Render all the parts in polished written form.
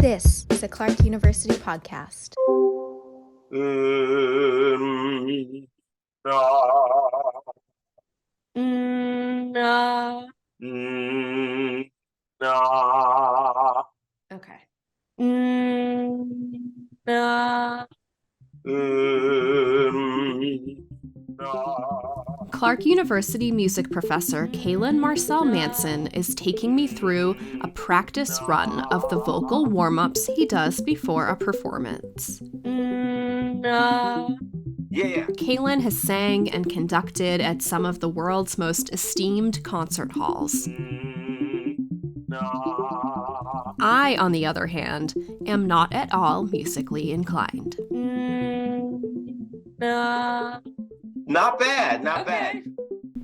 This is a Clark University podcast. Okay. Clark University music professor Cailin Marcel Manson is taking me through a practice run of the vocal warm-ups he does before a performance. Cailin has sang and conducted at some of the world's most esteemed concert halls. I, on the other hand, am not at all musically inclined. Not bad.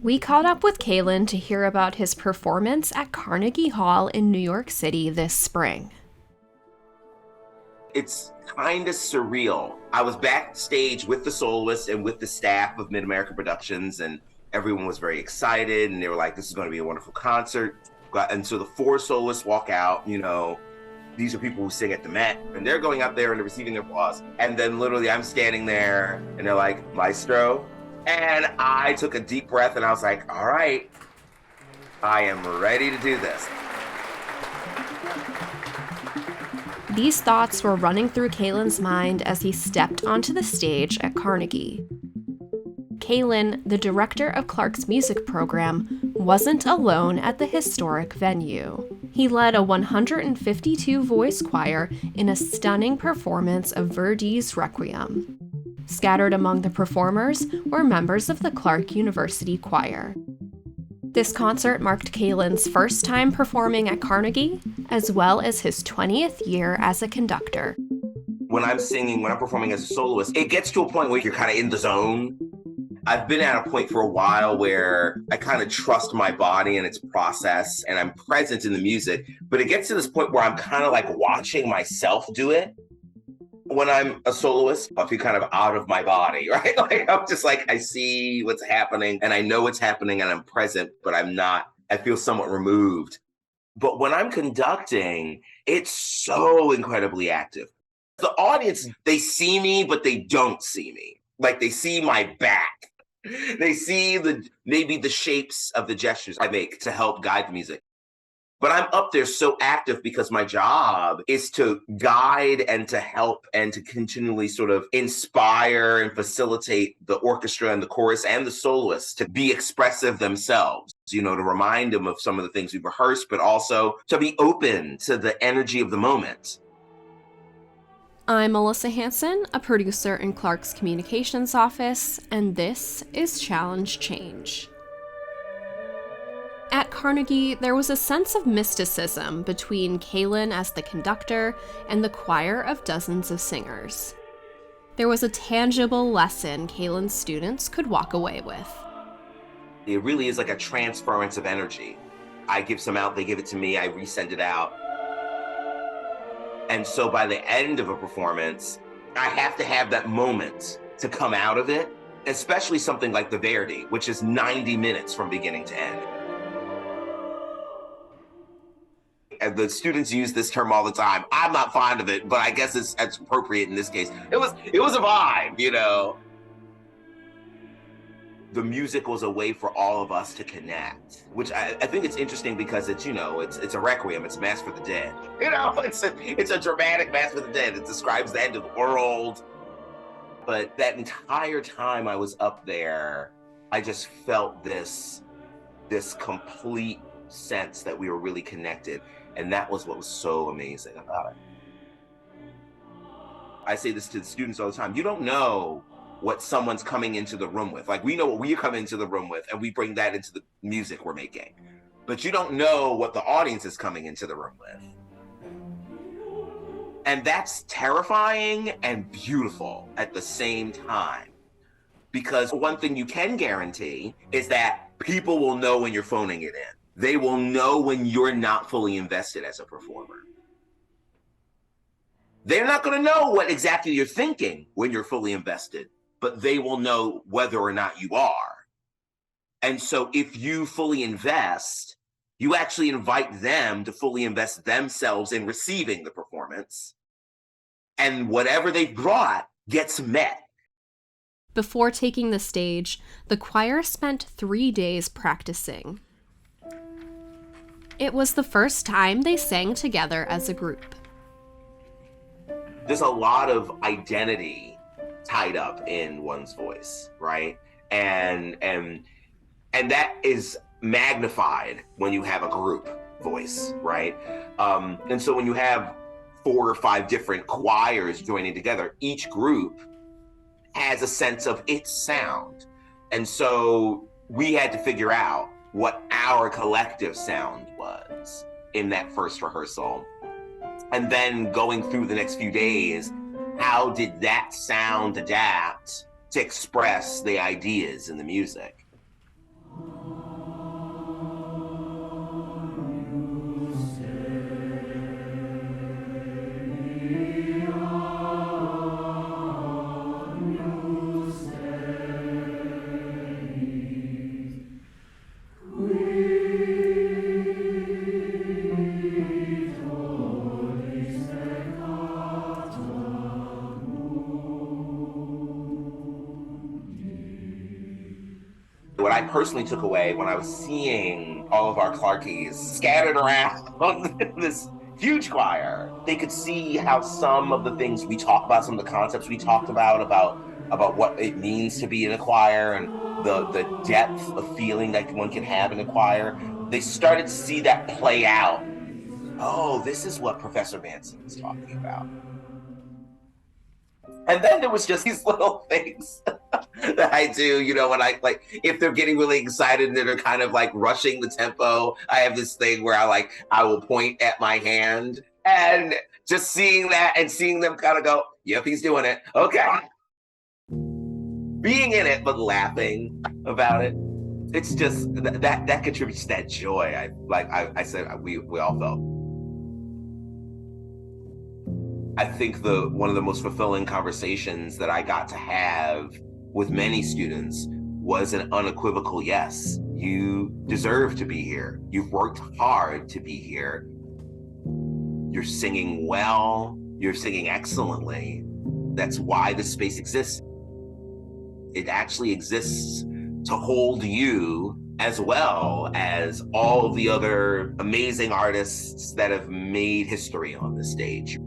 We caught up with Cailin to hear about his performance at Carnegie Hall in New York City this spring. It's kind of surreal. I was backstage with the soloist and with the staff of Mid-America Productions, and everyone was very excited, and they were like, this is going to be a wonderful concert. And so the four soloists walk out, these are people who sing at the Met, and they're going out there and they're receiving their applause. And then literally I'm standing there, and they're like, Maestro. And I took a deep breath, and I was like, all right, I am ready to do this. These thoughts were running through Cailin's mind as he stepped onto the stage at Carnegie. Cailin, the director of Clark's music program, wasn't alone at the historic venue. He led a 152-voice choir in a stunning performance of Verdi's Requiem. Scattered among the performers were members of the Clark University Choir. This concert marked Cailin's first time performing at Carnegie, as well as his 20th year as a conductor. When I'm performing as a soloist, it gets to a point where you're kind of in the zone. I've been at a point for a while where I kind of trust my body and its process, and I'm present in the music, but it gets to this point where I'm kind of like watching myself do it. When I'm a soloist, I feel kind of out of my body, right? I'm just like, I see what's happening and I know what's happening and I'm present, but I feel somewhat removed. But when I'm conducting, it's so incredibly active. The audience, they see me, but they don't see me. Like they see my back. They see maybe the shapes of the gestures I make to help guide the music. But I'm up there so active because my job is to guide and to help and to continually sort of inspire and facilitate the orchestra and the chorus and the soloists to be expressive themselves, to remind them of some of the things we've rehearsed, but also to be open to the energy of the moment. I'm Melissa Hanson, a producer in Clark's communications office, and this is Challenge Change. At Carnegie, there was a sense of mysticism between Cailin as the conductor and the choir of dozens of singers. There was a tangible lesson Cailin's students could walk away with. It really is like a transference of energy. I give some out, they give it to me, I resend it out. And so by the end of a performance, I have to have that moment to come out of it, especially something like the Verdi, which is 90 minutes from beginning to end. And the students use this term all the time. I'm not fond of it, but I guess it's appropriate in this case. It was a vibe, The music was a way for all of us to connect, which I think it's interesting because it's a requiem, it's Mass for the Dead. It's a dramatic Mass for the Dead. It describes the end of the world. But that entire time I was up there, I just felt this complete sense that we were really connected. And that was what was so amazing about it. I say this to the students all the time. You don't know what someone's coming into the room with. Like we know what we come into the room with and we bring that into the music we're making. But you don't know what the audience is coming into the room with. And that's terrifying and beautiful at the same time. Because one thing you can guarantee is that people will know when you're phoning it in. They will know when you're not fully invested as a performer. They're not going to know what exactly you're thinking when you're fully invested, but they will know whether or not you are. And so if you fully invest, You actually invite them to fully invest themselves in receiving the performance. And whatever they've brought gets met. Before taking the stage, the choir spent 3 days practicing. It was the first time they sang together as a group. There's a lot of identity tied up in one's voice, right? And that is magnified when you have a group voice, right? And so when you have 4 or 5 different choirs joining together, each group has a sense of its sound. And so we had to figure out what our collective sound was in that first rehearsal. And then going through the next few days, how did that sound adapt to express the ideas in the music? What I personally took away when I was seeing all of our Clarkies scattered around this huge choir, they could see how some of the things we talk about, some of the concepts we talked about what it means to be in a choir and the depth of feeling that one can have in a choir, they started to see that play out. Oh, this is what Professor Manson was talking about. And then there was just these little things that I do, when I if they're getting really excited and they're kind of like rushing the tempo, I have this thing where I will point at my hand, and just seeing that and seeing them kind of go, yep, he's doing it. Okay. Being in it, but laughing about it. It's just that contributes to that joy. I said, we all felt. I think one of the most fulfilling conversations that I got to have with many students was an unequivocal yes. You deserve to be here. You've worked hard to be here. You're singing well. You're singing excellently. That's why this space exists. It actually exists to hold you as well as all of the other amazing artists that have made history on this stage.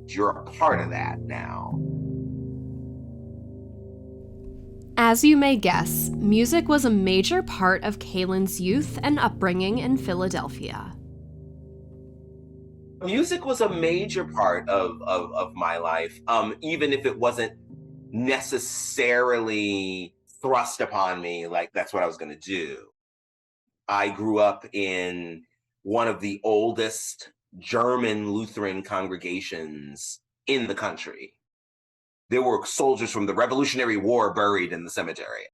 You're a part of that now. As you may guess, music was a major part of Cailin's youth and upbringing in Philadelphia. Music was a major part of my life, even if it wasn't necessarily thrust upon me like that's what I was going to do. I grew up in one of the oldest German Lutheran congregations in the country. There were soldiers from the Revolutionary War buried in the cemetery.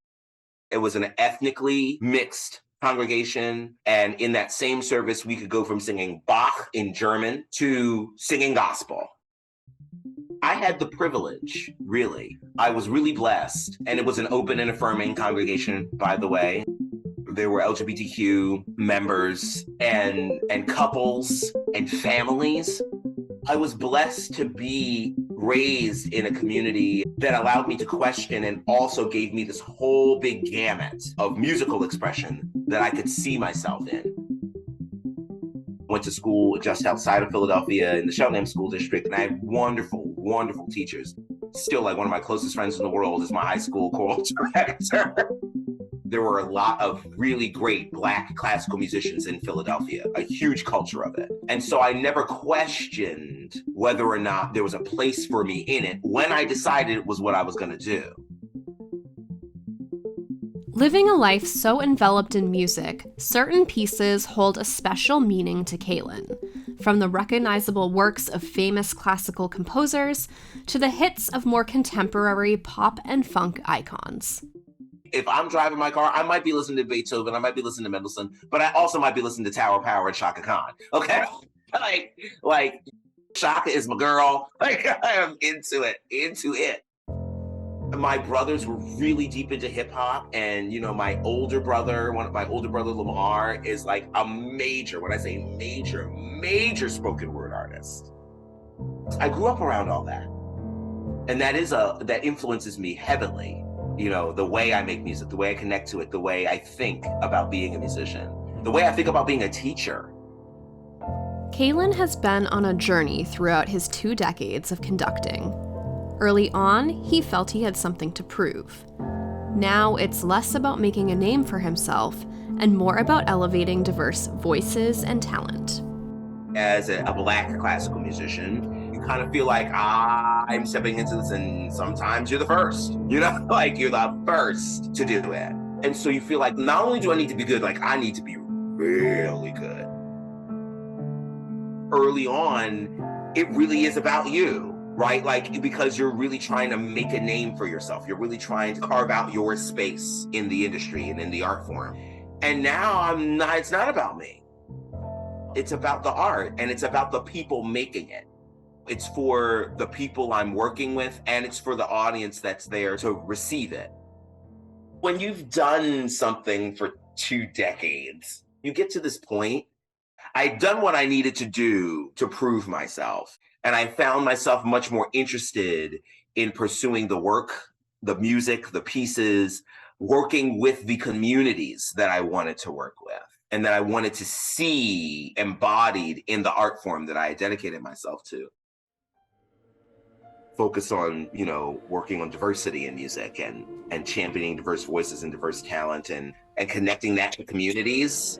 It was an ethnically mixed congregation, and in that same service, we could go from singing Bach in German to singing gospel. I had the privilege, really. I was really blessed, and it was an open and affirming congregation, by the way. There were LGBTQ members and couples and families. I was blessed to be raised in a community that allowed me to question and also gave me this whole big gamut of musical expression that I could see myself in. Went to school just outside of Philadelphia in the Cheltenham School District, and I had wonderful, wonderful teachers. Still, one of my closest friends in the world is my high school choral director. There were a lot of really great Black classical musicians in Philadelphia, a huge culture of it. And so I never questioned whether or not there was a place for me in it when I decided it was what I was going to do. Living a life so enveloped in music, certain pieces hold a special meaning to Cailin, from the recognizable works of famous classical composers to the hits of more contemporary pop and funk icons. If I'm driving my car, I might be listening to Beethoven, I might be listening to Mendelssohn, but I also might be listening to Tower Power and Chaka Khan. Okay? Like Chaka is my girl. I am into it. My brothers were really deep into hip hop, and my older brother, Lamar, is like a major, when I say major spoken word artist. I grew up around all that, and that influences me heavily. The way I make music, the way I connect to it, the way I think about being a musician, the way I think about being a teacher. Cailin has been on a journey throughout his 2 decades of conducting. Early on, he felt he had something to prove. Now it's less about making a name for himself and more about elevating diverse voices and talent. As a Black classical musician, you kind of feel like, I'm stepping into this, and sometimes you're the first, like you're the first to do it. And so you feel like, not only do I need to be good, like I need to be really good. Early on, it really is about you. Right? Like, because you're really trying to make a name for yourself. You're really trying to carve out your space in the industry and in the art form. And now it's not about me. It's about the art, and it's about the people making it. It's for the people I'm working with, and it's for the audience that's there to receive it. When you've done something for 2 decades, you get to this point. I'd done what I needed to do to prove myself. And I found myself much more interested in pursuing the work, the music, the pieces, working with the communities that I wanted to work with and that I wanted to see embodied in the art form that I had dedicated myself to. Focus on, working on diversity in music and championing diverse voices and diverse talent and connecting that to communities,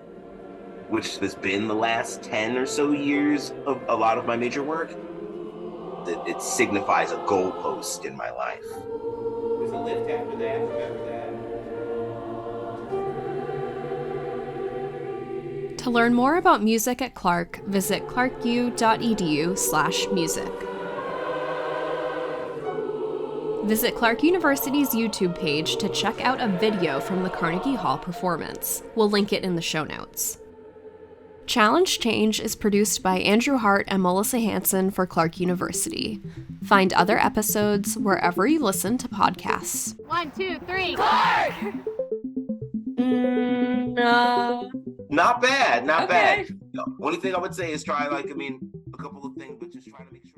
which has been the last 10 or so years of a lot of my major work. It signifies a goalpost in my life. There's a lift after that, remember that. To learn more about music at Clark, visit clarku.edu/music. Visit Clark University's YouTube page to check out a video from the Carnegie Hall performance. We'll link it in the show notes. Challenge Change is produced by Andrew Hart and Melissa Hansen for Clark University. Find other episodes wherever you listen to podcasts. 1, 2, 3. Clark! Not bad, not bad. The only thing I would say is try, a couple of things, but just try to make sure.